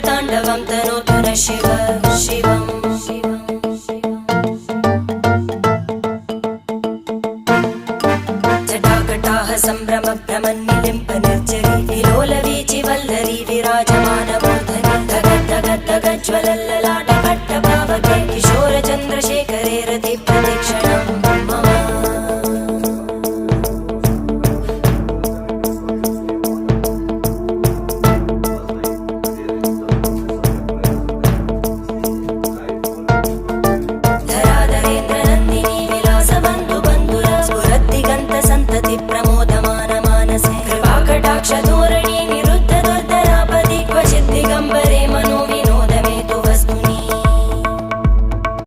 ताण्डवं तनोतु न शिव शिवम् जटाकटाः सम्भ्रम भ्रमन्निलिम्प निर्जरी विलोलवीचि वल्लरी विराजमानमूर्धनि धगज्ज्वलल्ललाटपट्टपावके किशोरचन्द्रशेखरे रति प्रतीक्षणं मम प्रमोदमान मानसे कृपाकटाक्षधोरणी निरुद्ध दुर्धरापदि क्वचित् दिगम्बरे